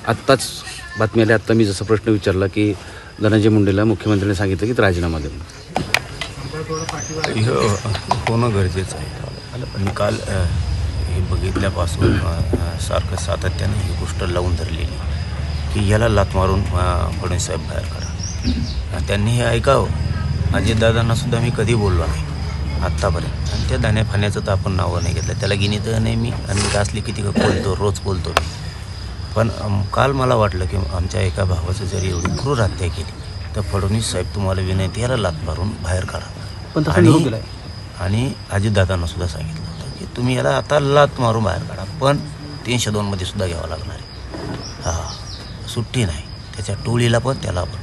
आत्ताच बातमी आली, आत्ता मी जसा प्रश्न विचारला की धनंजय मुंडेला मुख्यमंत्र्यांनी सांगितलं की राजीनामा दे. होणं गरजेचं आहे. मी काल हे बघितल्यापासून सारखं सातत्यानं ही गोष्ट लावून धरलेली की याला लाथ मारून फडणवीस साहेब बाहेर करा. त्यांनी हे ऐकावं. अजितदादांना सुद्धा मी कधी बोललो नाही आत्तापर्यंत. आणि त्या दाण्याफाण्याचं तर आपण नावं नाही घेतलं, त्याला गिनीत नाही मी. आणि मी असली किती बोलतो, रोज बोलतो मी. पण काल मला वाटलं की आमच्या एका भावाचं जरी एवढी क्रूर हत्या केली तर फडणवीस साहेब तुम्हाला विनंती, याला लाथ मारून बाहेर काढा. आणि अजितदादांना सुद्धा सांगितलं होतं की तुम्ही याला आता लाथ मारून बाहेर काढा, पण 302 मध्ये सुद्धा घ्यावं लागणार आहे. सुट्टी नाही. त्याच्या टोळीला पण त्याला पण.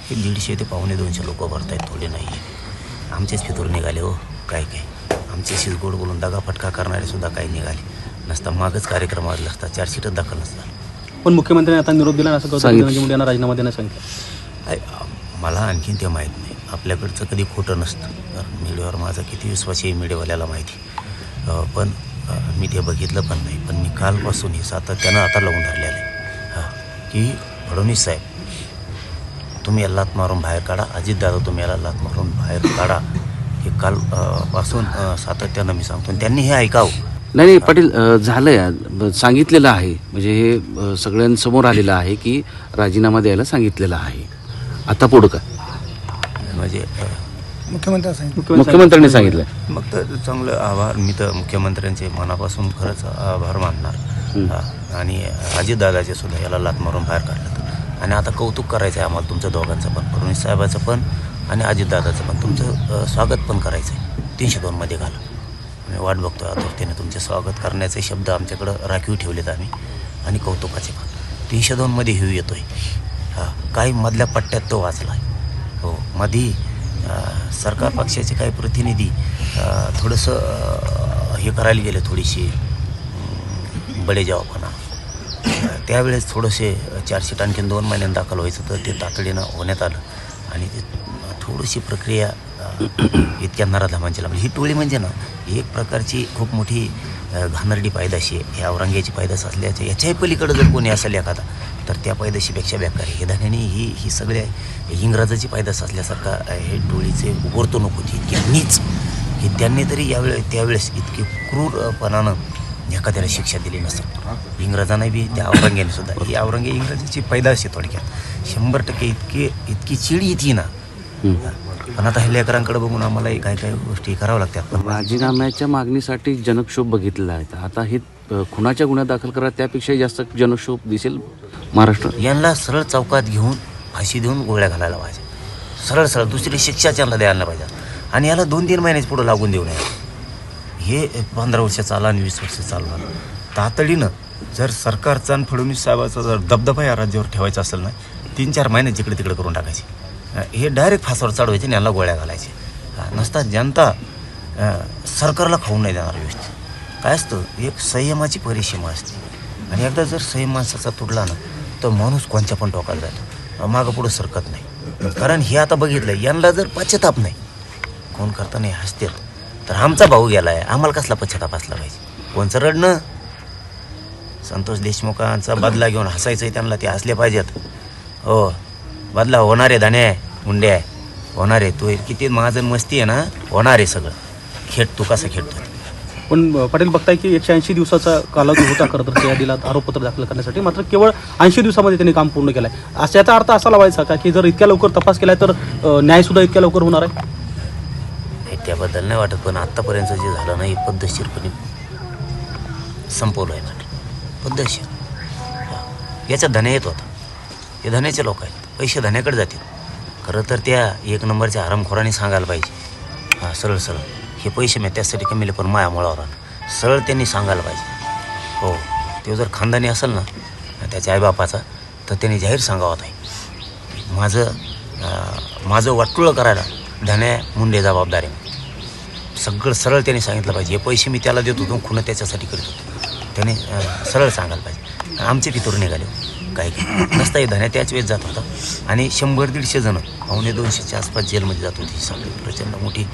हे 150 ते 250 लोक भरत आहेत, थोडे नाही आहे. आमचेच फितूर निघाले हो. काय आमच्याशीच गोड बोलून दगाफटका करणारे सुद्धा काही निघाले नसता. मागच कार्यक्रम वाजला असता, 4 सीटच दाखल नसतात. पण मुख्यमंत्र्यांनी आता निरोप दिला असं धनंजय मुंडे यांना राजीनामा देण्यास सांगितलं. मला आणखीन ते माहीत नाही. आपल्याकडचं कधी खोटं नसतं. कारण मीडियावर माझा किती विश्वास आहे मीडियावाल्याला माहिती. पण मी ते बघितलं पण नाही. पण मी कालपासून हे सातत्यानं आता लावून धरलेलं आहे की फडणवीस साहेब तुम्ही याला लाथ मारून बाहेर काढा. अजितदादा तुम्ही याला लाथ मारून बाहेर काढा. हे काल पासून सातत्यानं मी सांगतो. आणि त्यांनी हे ऐकावं. नाही पाटील, झालं सांगितलेलं आहे. म्हणजे हे सगळ्यांसमोर आलेलं आहे की राजीनामा द्यायला सांगितलेला आहे. आता पुढं का म्हणजे मुख्यमंत्र्यांनी सांगितलं. मग तर चांगलं आभार. मी तर मुख्यमंत्र्यांचे मनापासून खरंच आभार मानणार. आणि अजितदादाचे सुद्धा याला लाथ मारून बाहेर काढलं. आणि आता कौतुक करायचं आहे आम्हाला तुमचं दोघांचं पण, फडणवीस साहेबाचं पण आणि अजितदादाचं पण. तुमचं स्वागत पण करायचं आहे. 302 मध्ये घाला. मी वाट बघतो आतुरतेने तुमचे स्वागत करण्याचे शब्द आमच्याकडं राखीव ठेवलेत आम्ही. आणि कौतुकाचे पण. 302 मध्ये हिव येतोय. काही मधल्या पट्ट्यात तो वाचला आहे. हो, मधी सरकार पक्षाचे काही प्रतिनिधी थोडंसं हे करायला गेले, थोडीशी बडेजावपणा. त्यावेळेस थोडेसे 4 सीट आणखीन 2 महिन्यांनी दाखल व्हायचं तर ते तातडीनं होण्यात आलं. आणि ते थोडीशी प्रक्रिया इतक्या नराधमांची लागली. ही टोळी म्हणजे ना एक प्रकारची खूप मोठी घाणेरडी पायदाशी आहे. ह्या औरंग्याची पायदास असल्याच्या याच्याही पलीकडे जर कोणी असेल एखादा तर त्या पायदाशीपेक्षा बेकार आहे. हे धान्याने ही सगळ्या इंग्रजाची पायदास असल्यासारखा हे टोळीचे वर्तणूक होती. इतक्या नीच की त्यांनी तरी त्यावेळेस इतकी क्रूरपणानं एखाद्याला शिक्षा दिली नसतं. इंग्रजांना बी त्या औरंग्याने सुद्धा. ही औरंगे इंग्रजाची पैदाश आहे थोडक्यात. 100% इतकी चिडी येते ना. पण आता हे लेकरांकडे बघून आम्हालाही काही गोष्टी कराव्या लागतात. पण राजीनाम्याच्या मागणीसाठी जनक्षोभ बघितलेला आहे. आता हे खुनाच्या गुन्ह्यात दाखल करा, त्यापेक्षाही जास्त जनक्षोभ दिसेल महाराष्ट्रात. यांना सरळ चौकात घेऊन फाशी देऊन गोळ्या घालायला पाहिजे. सरळ दुसरी शिक्षा त्यांना द्यायला पाहिजे. आणि याला 2-3 महिन्याच पुढं लागून देऊ नये. हे 15 वर्ष चाललं आणि 20 वर्ष चाललं. तातडीनं जर सरकारचा आणि फडणवीस साहेबाचा जर दबदबा या राज्यावर ठेवायचा असेल ना, 3-4 महिने जिकडे तिकडे करून टाकायचे. हे डायरेक्ट फासावर चढवायचे आणि यांना गोळ्या घालायचे. नसता जनता सरकारला खाऊन नाही देणार व्यवस्थित. काय असतं, एक संयमाची परिसीमा असते. आणि एकदा जर संयम माणसाचा तुटला ना तर माणूस कोणत्या पण टोकाला जातो, मागं पुढं सरकत नाही. कारण हे आता बघितलं, यांना जर पश्चाताप नाही, कोण करता नाही हसतात, तर आमचा भाऊ गेला आहे, आम्हाला कसला पश्चाताप असला पाहिजे. कोणचं रडणं. संतोष देशमुखांचा बदला घेऊन हसायचं आहे त्यांना, ते हसले पाहिजेत. हो, बदला होणार आहे. धान्या मुंडे आहे, होणार आहे. तू किती महाजन मस्ती आहे ना, होणार आहे सगळं. खेळ तू कसं खेळतो. पण पाटील बघताय की 180 दिवसाचा कालावधी होता खरं तर त्या यादीला आरोपपत्र दाखल करण्यासाठी. मात्र केवळ 80 दिवसामध्ये त्यांनी काम पूर्ण केलं आहे. याचा अर्थ असा लावायचा का की जर इतक्या लवकर तपास केलाय तर न्यायसुद्धा इतक्या लवकर होणार आहे? त्याबद्दल नाही वाटत. पण आत्तापर्यंत जे झालं नाही पद्धतशीरपणे संपवलं आहे मॅटर. पद्धतशीर. याच्यात धन्या येत होता. हे धन्याचे लोक आहेत, पैसे धन्याकडे जातील. खरं तर त्या 1 नंबरच्या हरामखोरांनी सांगायला पाहिजे. सरळ हे पैसे मी त्यासाठी कमीले पण माया मुळावर आलं. सरळ त्यांनी सांगायला पाहिजे. हो, तो जर खानदानी असेल ना त्याच्या आईबापाचा तर त्यांनी जाहीर सांगावं आहे. माझं वाटुळं करायला धन्या मुंडे जबाबदार आहे. सगळं सरळ त्यांनी सांगितलं पाहिजे. हे पैसे मी त्याला देत होतो, खुणं त्याच्यासाठी करत होतो. त्याने सरळ सांगायला पाहिजे. आमचे पितूर निघाले काही नसता. हे धन्या त्याच वेळेस जात होता. आणि 100-150 जणं 200-200च्या आसपास जेलमध्ये जात होती. सगळी प्रचंड मोठी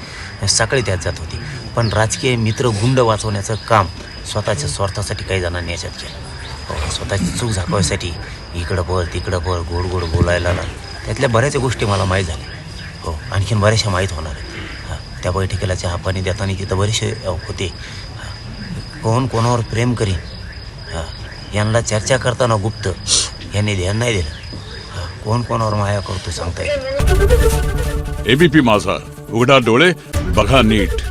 साखळी त्यात जात होती. पण राजकीय मित्र गुंड वाचवण्याचं काम स्वतःच्या स्वार्थासाठी काही जणांनी याच्यात केलं. स्वतःची चूक झाकवायसाठी इकडं पळ तिकडं पळ गोड गोड बोलायला ना त्यातल्या बऱ्याच गोष्टी मला माहीत झाल्या. हो, आणखीन बऱ्याचशा माहीत होणार आहेत. त्या बैठकीला चहा पाणी देताना तिथं बरेचसे होते. कोण कोणावर प्रेम करीन यांना चर्चा करताना गुप्त यांनी ध्यान नाही दिलं. कोण कोणावर माया करतो सांगता येईल. एबीपी माझा, उघडा डोळे बघा नीट.